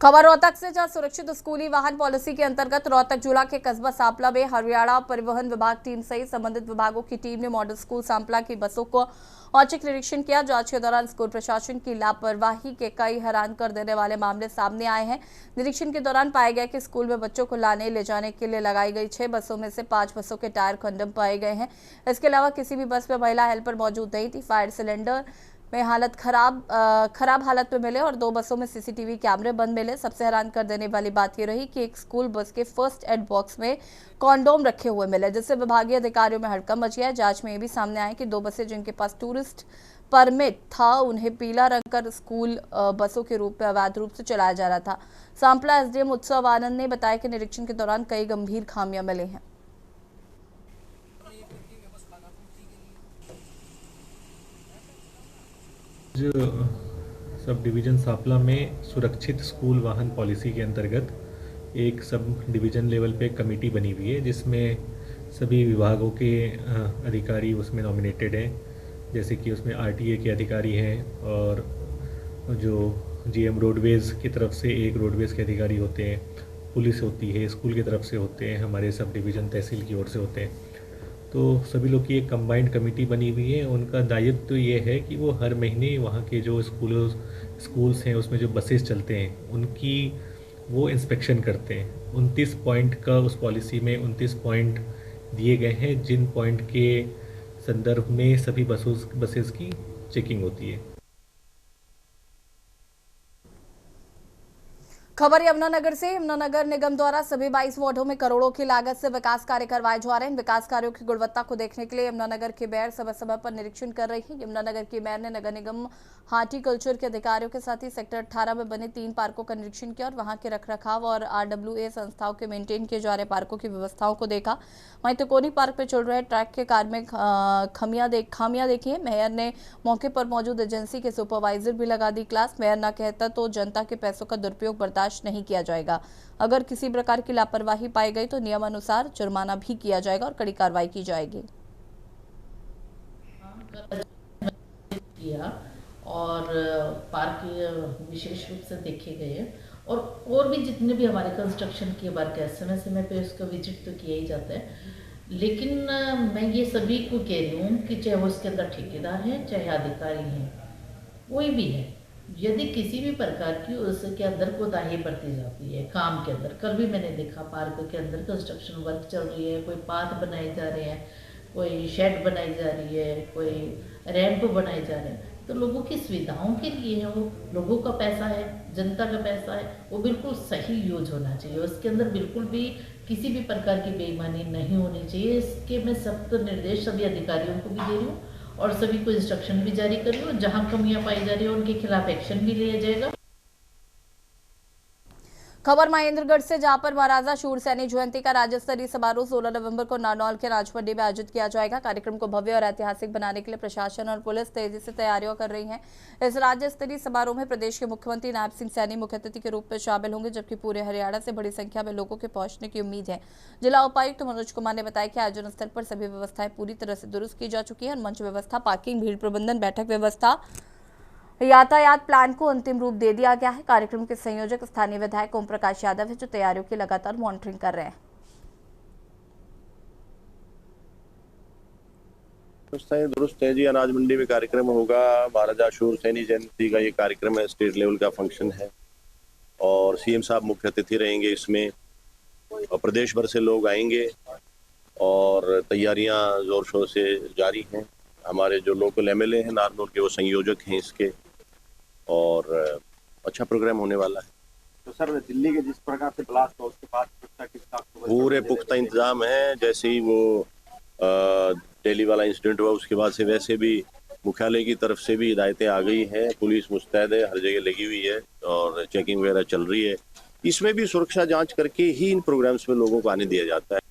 खबर रोहतक से, जहां सुरक्षित स्कूली वाहन पॉलिसी के अंतर्गत रोहतक जिला के कस्बा सांपला में हरियाणा परिवहन विभाग टीम सहित संबंधित विभागों की टीम ने मॉडल स्कूल सांपला की बसों को औचक निरीक्षण किया। जांच के दौरान स्कूल प्रशासन की लापरवाही के कई हैरान कर देने वाले मामले सामने आए हैं। निरीक्षण के दौरान पाया गया कि स्कूल में बच्चों को लाने ले जाने के लिए लगाई गई 6 बसों में से 5 बसों के टायर खंडम पाए गए हैं। इसके अलावा किसी भी बस में महिला हेल्पर मौजूद नहीं थी। फायर सिलेंडर में हालत खराब हालत में मिले और 2 बसों में सीसीटीवी कैमरे बंद मिले। सबसे हैरान कर देने वाली बात यह रही कि एक स्कूल बस के फर्स्ट एड बॉक्स में कॉन्डोम रखे हुए मिले, जिससे विभागीय अधिकारियों में हड़कंप मच गया। जांच में यह भी सामने आया कि 2 बसें जिनके पास टूरिस्ट परमिट था उन्हें पीला रंग कर स्कूल बसों के रूप में अवैध रूप से चलाया जा रहा था। सांपला एसडीएम उत्सव आनंद ने बताया कि निरीक्षण के दौरान कई गंभीर खामियां मिली हैं। सब डिवीज़न सांपला में सुरक्षित स्कूल वाहन पॉलिसी के अंतर्गत एक सब डिवीज़न लेवल पे कमेटी बनी हुई है, जिसमें सभी विभागों के अधिकारी उसमें नॉमिनेटेड हैं। जैसे कि उसमें आरटीए के अधिकारी हैं और जो जीएम रोडवेज़ की तरफ से एक रोडवेज़ के अधिकारी होते हैं, पुलिस होती है, स्कूल की तरफ से होते हैं, हमारे सब डिवीज़न तहसील की ओर से होते हैं। तो सभी लोग की एक कंबाइंड कमेटी बनी हुई है। उनका दायित्व तो ये है कि वो हर महीने वहाँ के जो स्कूल्स हैं उसमें जो बसेस चलते हैं उनकी वो इंस्पेक्शन करते हैं। 29 पॉइंट का उस पॉलिसी में 29 पॉइंट दिए गए हैं, जिन पॉइंट के संदर्भ में सभी बसेस की चेकिंग होती है। खबर यमुनानगर से। यमुनानगर निगम द्वारा सभी 22 वार्डों में करोड़ों की लागत से विकास कार्य करवाए जा रहे हैं। विकास कार्यों की गुणवत्ता को देखने के लिए यमुनानगर की मेयर समय समय पर निरीक्षण कर रही है। यमुनानगर की मेयर ने नगर निगम हार्टिकल्चर के अधिकारियों के साथ ही सेक्टर 18 में बने 3 पार्कों का निरीक्षण किया और वहां के रखरखाव और RWA संस्थाओं के मेंटेन किए जा रहे पार्कों की व्यवस्थाओं को देखा। वहीं तिकोनी पार्क में चल रहे ट्रैक के कार्य में खामियां देखी है। मेयर ने मौके पर मौजूद एजेंसी के सुपरवाइजर भी लगा दी क्लास। मेयर न कहता तो जनता के पैसों का दुरुपयोग बर्दाश्त नहीं किया जाएगा। अगर किसी प्रकार की लापरवाही पाई गई तो नियमानुसार जुर्माना भी किया जाएगा और कड़ी कार्रवाई की जाएगी। और पार्क विशेष रूप से देखे गए और भी जितने भी हमारे कंस्ट्रक्शन के वर्क है समय समय पे उसका विजिट तो किया ही जाता है। लेकिन मैं ये सभी को कह रही हूँ कि चाहे वो उसके अंदर ठेकेदार हैं चाहे अधिकारी हैं, कोई भी है, यदि किसी भी प्रकार की उसके अंदर कोताही बरती जाती है काम के अंदर। कल भी मैंने देखा पार्क के अंदर कंस्ट्रक्शन वर्क चल रही है, कोई पाथ बनाए जा रहे हैं, कोई शेड बनाई जा रही है, कोई रैंप बनाए जा रहे हैं, तो लोगों की सुविधाओं के लिए है, वो लोगों का पैसा है, जनता का पैसा है, वो बिल्कुल सही यूज होना चाहिए। उसके अंदर बिल्कुल भी किसी भी प्रकार की बेईमानी नहीं होनी चाहिए। इसके मैं सख्त निर्देश सभी अधिकारियों को भी दे रही हूँ और सभी को इंस्ट्रक्शन भी जारी कर रही हूँ। जहाँ कमियां पाई जा रही है उनके खिलाफ एक्शन भी लिया जाएगा। खबर महेंद्रगढ़ से, जहां पर महाराजा शूरसेनी जयंती का राज्य स्तरीय समारोह 16 नवंबर को नारनौल के राजमंडी में आयोजित किया जाएगा। कार्यक्रम को भव्य और ऐतिहासिक बनाने के लिए प्रशासन और पुलिस तेजी से तैयारियां कर रही हैं। इस राज्य स्तरीय समारोह में प्रदेश के मुख्यमंत्री नायब सिंह सैनी मुख्य अतिथि के रूप में शामिल होंगे, जबकि पूरे हरियाणा से बड़ी संख्या में लोगों के पहुंचने की उम्मीद है। जिला उपायुक्त मनोज कुमार ने बताया कि आयोजन स्थल पर सभी व्यवस्थाएं पूरी तरह से दुरुस्त की जा चुकी है और मंच व्यवस्था, पार्किंग, भीड़ प्रबंधन, बैठक व्यवस्था, यातायात प्लान को अंतिम रूप दे दिया गया है। कार्यक्रम के संयोजक स्थानीय विधायक ओम प्रकाश यादव है, जो तैयारियों की लगातार मॉनिटरिंग कर रहे हैं। दुरुस्त है जी। अनाज मंडी में कार्यक्रम होगा। महाराजा शूरसेनी जयंती का ये कार्यक्रम है, स्टेट लेवल का फंक्शन है और सीएम साहब मुख्य अतिथि रहेंगे इसमें और प्रदेश भर से लोग आएंगे और तैयारियां जोर शोर से जारी हैं। हमारे जो लोकल एमएलए हैं नारनौल के, वो संयोजक हैं इसके और अच्छा प्रोग्राम होने वाला है। तो सर, दिल्ली के जिस प्रकार से ब्लास्ट हुआ उसके बाद पूरे पुख्ता इंतजाम है। जैसे ही वो दिल्ली वाला इंसिडेंट हुआ उसके बाद से वैसे भी मुख्यालय की तरफ से भी हिदायतें आ गई हैं। पुलिस मुस्तैद है, हर जगह लगी हुई है और चेकिंग वगैरह चल रही है। इसमें भी सुरक्षा जांच करके ही इन प्रोग्राम्स में लोगों को आने दिया जाता है।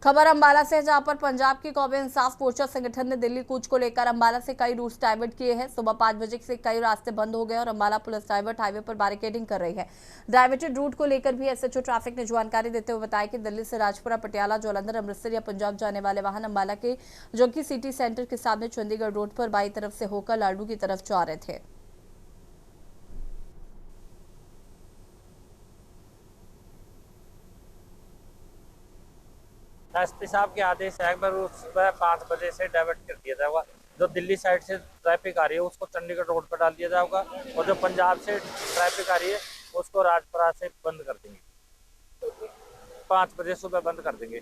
खबर अंबाला से, जहां पर पंजाब की कौमी इंसाफ मोर्चा संगठन ने दिल्ली कूच को लेकर अंबाला से कई रूट्स डाइवर्ट किए हैं। सुबह 5 बजे से कई रास्ते बंद हो गए और अंबाला पुलिस डाइवर्ट हाईवे पर बैरिकेडिंग कर रही है। डाइवर्टेड रूट को लेकर भी एसएचओ ट्रैफिक ने जानकारी देते हुए बताया कि दिल्ली से राजपुरा, पटियाला, जालंधर, अमृतसर या पंजाब जाने वाले वाहन अंबाला के जंकी सिटी सेंटर के सामने चंडीगढ़ रोड पर बाई तरफ से होकर लाडू की तरफ जा रहे थे। एसपी साहब के आदेश है, एक बार सुबह 5 बजे से डाइवर्ट कर दिया जाएगा। जो दिल्ली साइड से ट्रैफिक आ रही है उसको चंडीगढ़ रोड पर डाल दिया जाएगा और जो पंजाब से ट्रैफिक आ रही है उसको राजपुरा से बंद कर देंगे। 5 बजे सुबह बंद कर देंगे।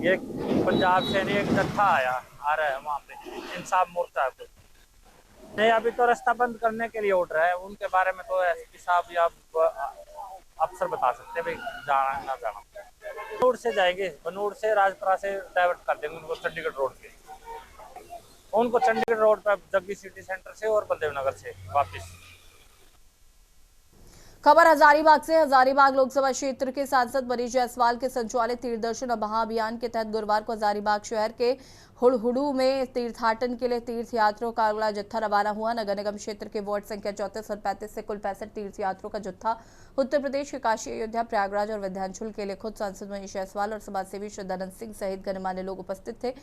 ये पंजाब से नहीं, एक जत्था आ रहा है वहाँ पे इंसाफ मोर्चा है। नहीं, अभी तो रास्ता बंद करने के लिए ऑर्डर है, उनके बारे में तो एसपी साहब या अफसर बता सकते हैं भाई जाना ना जाना। बनूड़ से जाएंगे, बनूड़ से राजपुरा से डाइवर्ट कर देंगे उनको चंडीगढ़ रोड के। उनको चंडीगढ़ रोड पर जगदीश सिटी सेंटर से और बलदेव नगर से वापस। खबर हजारीबाग से। हजारीबाग लोकसभा क्षेत्र के सांसद मनीष जायसवाल के संचालित तीर्थदर्शन महाअभियान के तहत गुरुवार को हजारीबाग शहर के हुड़हुड़ू में तीर्थाटन के लिए तीर्थ यात्रियों का अगला जत्था रवाना हुआ। नगर निगम क्षेत्र के वार्ड संख्या 34 और 35 से कुल 65 तीर्थ यात्रियों का जत्था उत्तर प्रदेश के काशी, अयोध्या, प्रयागराज और विंध्याचल के लिए खुद सांसद मनीष जायसवाल और समाजसेवी श्रद्धानंद सिंह सहित गणमान्य लोग उपस्थित थे।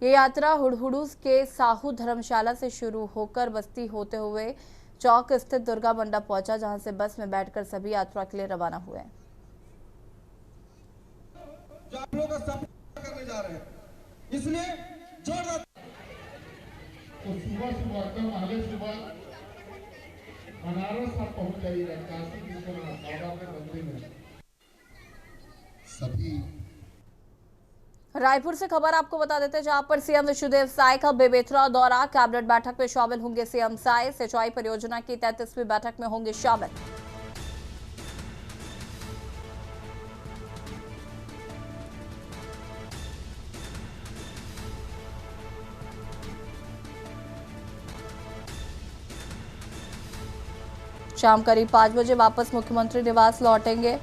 ये यात्रा हुड़हुड़ू के साहू धर्मशाला से शुरू होकर बस्ती होते हुए चौक स्थित दुर्गा मंडप पहुंचा, जहां से बस में बैठकर सभी यात्रा के लिए रवाना हुए। करने जा रहे हैं, इसलिए जोरदार तो सुबह एकदम आगे सुबह बनारस आप पहुंच जाइएगा, काशी विश्वनाथ बाबा के मंदिर में सभी। रायपुर से खबर आपको बता देते हैं, जहां पर सीएम विष्णुदेव साय का बेमेतरा दौरा। कैबिनेट बैठक में शामिल होंगे सीएम साय। सिंचाई परियोजना की 33वीं बैठक में होंगे शामिल। शाम करीब 5 बजे वापस मुख्यमंत्री निवास लौटेंगे।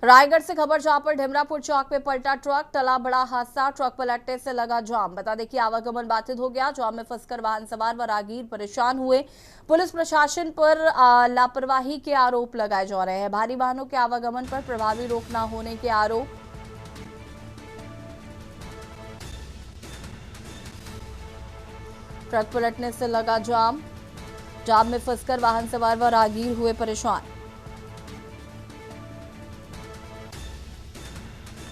रायगढ़ से खबर, जहां पर ढिमरापुर चौक में पलटा ट्रक, टला बड़ा हादसा। ट्रक पलटने से लगा जाम। बता दें कि आवागमन बाधित हो गया। जाम में फंसकर वाहन सवार व राहगीर परेशान हुए। पुलिस प्रशासन पर लापरवाही के आरोप लगाए जा रहे हैं। भारी वाहनों के आवागमन पर प्रभावी रोक न होने के आरोप। ट्रक पलटने से लगा जाम। जाम में फंसकर वाहन सवार व राहगीर हुए परेशान।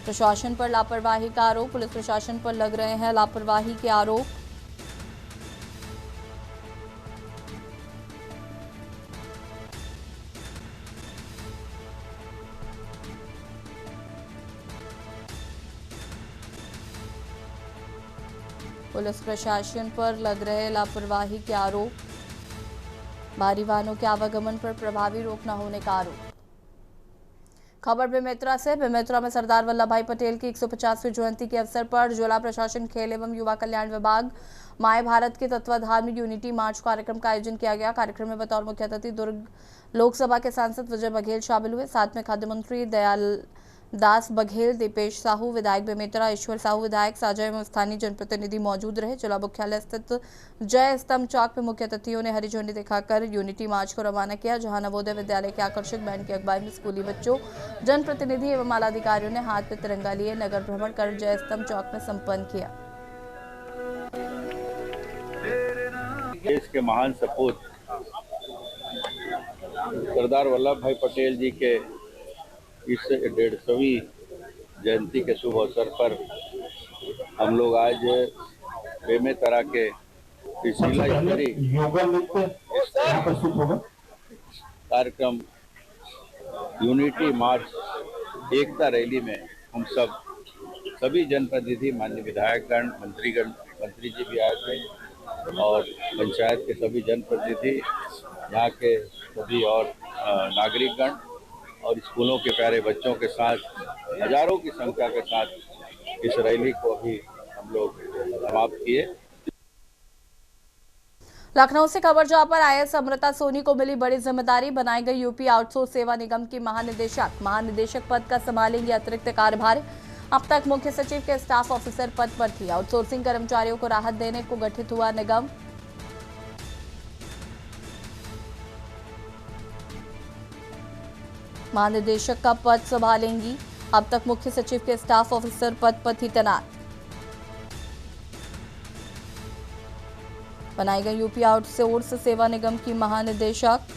प्रशासन पर लापरवाही का आरोप। पुलिस प्रशासन पर लग रहे हैं लापरवाही के आरोप। पुलिस प्रशासन पर लग रहे लापरवाही के आरोप। भारी वाहनों के आवागमन पर प्रभावी रोक न होने का आरोप। खबर बेमेतरा से। बेमेतरा में सरदार वल्लभ भाई पटेल की 150वीं जयंती के अवसर पर जिला प्रशासन, खेल एवं युवा कल्याण विभाग, माय भारत के तत्वाधान में यूनिटी मार्च कार्यक्रम का आयोजन किया गया। कार्यक्रम में बतौर मुख्य अतिथि दुर्ग लोकसभा के सांसद विजय बघेल शामिल हुए। साथ में खाद्य मंत्री दयाल दास बघेल, दीपेश साहू विधायक बेमेतरा, ईश्वर साहू विधायक, साझा एवं स्थानीय जनप्रतिनिधि मौजूद रहे। जिला मुख्यालय स्थित जय स्तंभ चौक में मुख्य अतिथियों ने हरी झंडी दिखाकर यूनिटी मार्च को रवाना किया, जहां नवोदय विद्यालय के आकर्षक बैंड की अगुवाई में स्कूली बच्चों, जनप्रतिनिधि एवं आलाधिकारियों ने हाथ में तिरंगा लिए नगर भ्रमण कर जय स्तंभ चौक में संपन्न किया। देश के महान सपूत सरदार वल्लभ भाई पटेल जी के इस 150वीं जयंती के शुभ अवसर पर हम लोग आज बेमेतरा के शीला स्तरी कार्यक्रम यूनिटी मार्च एकता रैली में हम सभी जनप्रतिनिधि, माननीय विधायकगण, मंत्री जी भी आए थे और पंचायत के सभी जनप्रतिनिधि, यहाँ के सभी और नागरिकगण और स्कूलों के प्यारे बच्चों के साथ हजारों की संख्या के साथ इस रैली को भी हम लोग समाप्त किए। लखनऊ से खबर, जहां पर आईएएस अमृता सोनी को मिली बड़ी जिम्मेदारी। बनाई गई यूपी आउटसोर्स सेवा निगम की महानिदेशक पद का संभालेंगी अतिरिक्त कार्यभार। अब तक मुख्य सचिव के स्टाफ ऑफिसर पद पर थी। आउटसोर्सिंग कर्मचारियों को राहत देने को गठित हुआ निगम। महानिदेशक का पद संभालेंगी। अब तक मुख्य सचिव के स्टाफ ऑफिसर पद पर थी तैनात। बनाई गई यूपी आउटसोर्स सेवा निगम की महानिदेशक।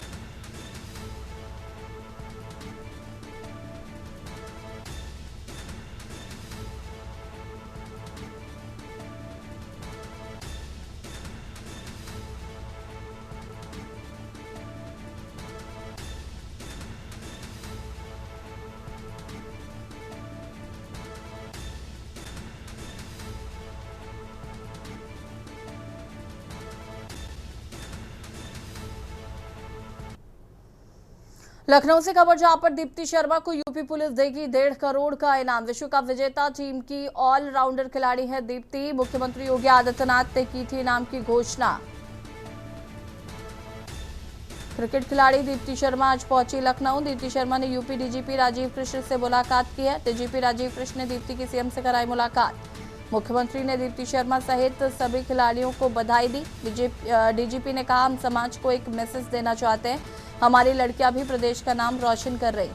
लखनऊ से खबर जहां पर दीप्ति शर्मा को यूपी पुलिस देगी 1.5 करोड़ का इनाम। विश्व कप विजेता टीम की ऑलराउंडर खिलाड़ी है दीप्ति। मुख्यमंत्री योगी आदित्यनाथ ने की थी इनाम की घोषणा। क्रिकेट खिलाड़ी दीप्ति शर्मा आज पहुंची लखनऊ। दीप्ति शर्मा ने यूपी डीजीपी राजीव कृष्ण से मुलाकात की है। डीजीपी राजीव कृष्ण ने दीप्ति की सीएम से कराई मुलाकात। मुख्यमंत्री ने दीप्ति शर्मा सहित सभी खिलाड़ियों को बधाई दी। डीजीपी ने कहा, हम समाज को एक मैसेज देना चाहते हैं, हमारी लड़कियां भी प्रदेश का नाम रोशन कर रही।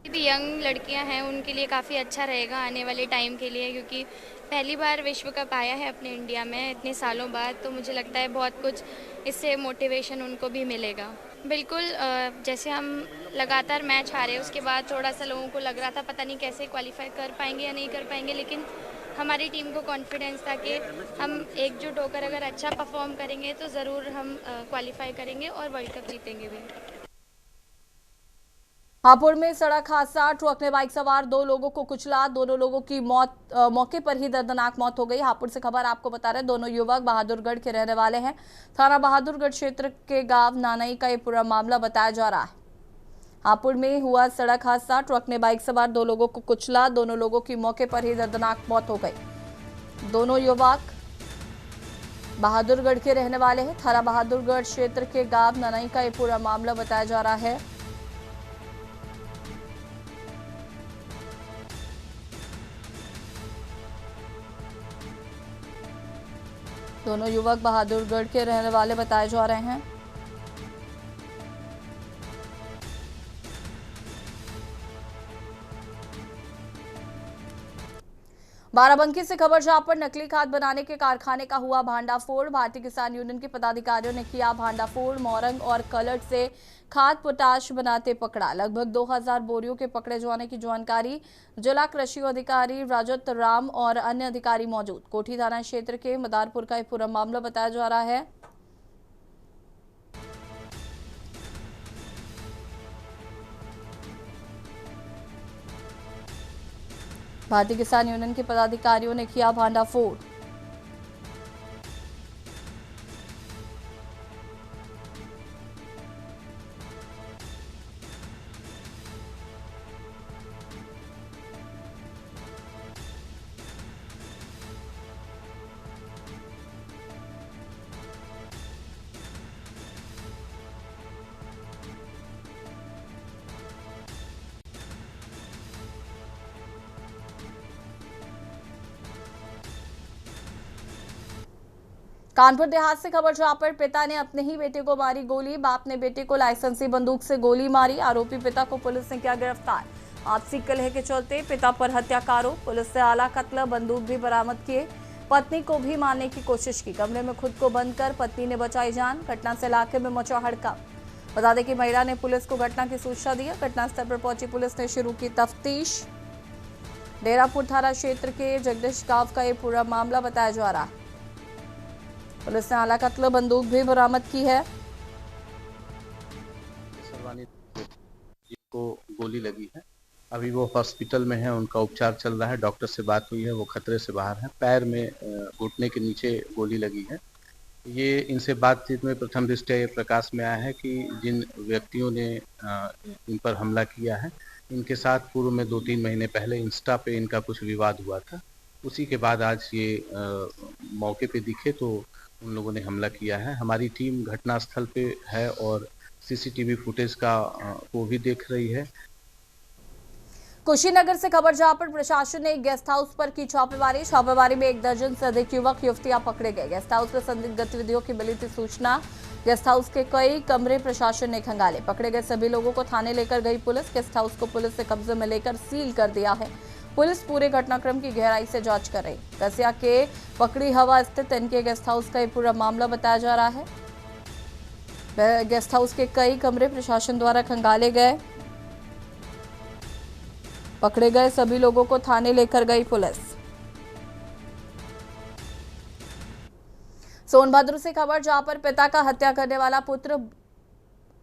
भी यंग लड़कियां हैं उनके लिए काफ़ी अच्छा रहेगा आने वाले टाइम के लिए, क्योंकि पहली बार विश्व कप आया है अपने इंडिया में इतने सालों बाद। तो मुझे लगता है बहुत कुछ इससे मोटिवेशन उनको भी मिलेगा। बिल्कुल, जैसे हम लगातार मैच हारे उसके बाद थोड़ा सा लोगों को लग रहा था पता नहीं कैसे क्वालिफाई कर पाएंगे या नहीं कर पाएंगे, लेकिन हमारी टीम को कॉन्फिडेंस था कि हम एकजुट होकर अगर अच्छा परफॉर्म करेंगे तो ज़रूर हम क्वालिफाई करेंगे और वर्ल्ड कप जीतेंगे भी। हापुड़ में सड़क हादसा, ट्रक ने बाइक सवार 2 लोगों को कुचला। दोनों लोगों की मौत मौके पर ही दर्दनाक मौत हो गई। हापुड़ से खबर आपको बता रहे, दोनों युवक बहादुरगढ़ के रहने वाले हैं। थाना बहादुरगढ़ क्षेत्र के गांव नानई का ये पूरा मामला बताया जा रहा है। हापुड़ में हुआ सड़क हादसा, ट्रक ने बाइक सवार 2 लोगों को कुचला। दोनों लोगों की मौके पर ही दर्दनाक मौत हो गई। दोनों युवक बहादुरगढ़ के रहने वाले हैं। थाना बहादुरगढ़ क्षेत्र के गांव नानई का ये पूरा मामला बताया जा रहा है। दोनों युवक बहादुरगढ़ के रहने वाले बताए जा रहे हैं। बाराबंकी से खबर जहां पर नकली खाद बनाने के कारखाने का हुआ भांडाफोड़। भारतीय किसान यूनियन के पदाधिकारियों ने किया भांडाफोड़। मोरंग और कलट से खाद पोटाश बनाते पकड़ा। लगभग 2000 बोरियों के पकड़े जाने की जानकारी। जिला कृषि अधिकारी राजत राम और अन्य अधिकारी मौजूद। कोठी थाना क्षेत्र के मदारपुर का यह पूरा मामला बताया जा रहा है। भारतीय किसान यूनियन के पदाधिकारियों ने किया भांडाफोड़। कानपुर देहात से खबर जहां पर पिता ने अपने ही बेटे को मारी गोली। बाप ने बेटे को लाइसेंसी बंदूक से गोली मारी। आरोपी पिता को पुलिस ने किया गिरफ्तार। आपसी कलह के चलते पिता पर हत्या का आरोप। पुलिस ने आला कत्ल बंदूक भी बरामद किए। पत्नी को भी मारने की कोशिश की। कमरे में खुद को बंद कर पत्नी ने बचाई जान। घटना से इलाके में मचा हड़कंप। बता दें कि महिला ने पुलिस को घटना की सूचना दी। घटनास्थल पर पहुंची पुलिस ने शुरू की तफ्तीश। डेरापुर थाना क्षेत्र के जगदीश गांव का ये पूरा मामला बताया जा रहा है। पुलिस ने आला कत्ल बंदूक भी बरामद की है। जिनको गोली लगी है अभी वो हॉस्पिटल में है, उनका उपचार चल रहा है। डॉक्टर से बात हुई है, वो खतरे से बाहर है। पैर में घुटने के नीचे गोली लगी है। ये इनसे बातचीत में प्रथम दृष्टया ये प्रकाश में आया है कि जिन व्यक्तियों ने इन पर हमला किया है, इनके साथ पूर्व में 2-3 महीने पहले इंस्टा पे इनका कुछ विवाद हुआ था। उसी के बाद आज ये मौके पे दिखे तो उन लोगों ने हमला किया है। हमारी टीम घटनास्थल पे है और सीसीटीवी फुटेज को भी देख रही है। कुशीनगर से खबर जहां पर प्रशासन ने एक गेस्ट हाउस पर की छापेमारी में 1 दर्जन से अधिक युवक युवतियां पकड़े गए। गेस्ट हाउस में संदिग्ध गतिविधियों की मिली थी सूचना। गेस्ट हाउस के कई कमरे प्रशासन ने खंगाले। पकड़े गए सभी लोगों को थाने लेकर गई पुलिस। गेस्ट हाउस को पुलिस ने कब्जे में लेकर सील कर दिया है। पुलिस पूरे घटनाक्रम की गहराई से जांच कर रही। कसिया के पकड़ी हवा स्थित इनके गेस्ट हाउस का ये पूरा मामला बताया जा रहा है। गेस्ट हाउस के कई कमरे प्रशासन द्वारा खंगाले गए। पकड़े गए सभी लोगों को थाने लेकर गई पुलिस। सोनभद्र से खबर जहां पर पिता का हत्या करने वाला पुत्र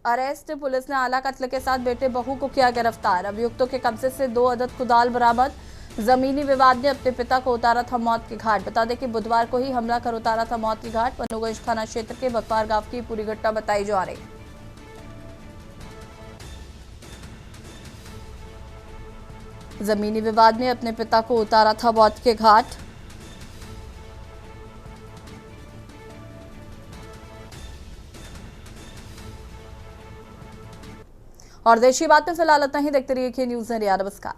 अरेस्ट। पुलिस ने आला कत्ल के साथ बेटे बहू को किया गिरफ्तार। अभियुक्तों के कब्जे से 2 अदद कुदाल बरामद। जमीनी विवाद ने अपने पिता को उतारा था मौत के घाट। बता दें कि बुधवार को ही हमला कर उतारा था मौत के घाट। पन्नूगंज थाना क्षेत्र के बकवार गांव की पूरी घटना बताई जा रही। जमीनी विवाद में अपने पिता को उतारा था मौत के घाट। और देशी बात में फिलहाल इतना ही। देखते रहिए के न्यूज़ इंडिया। नमस्कार।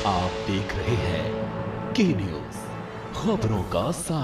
आप देख रहे हैं के न्यूज़, खबरों का सार।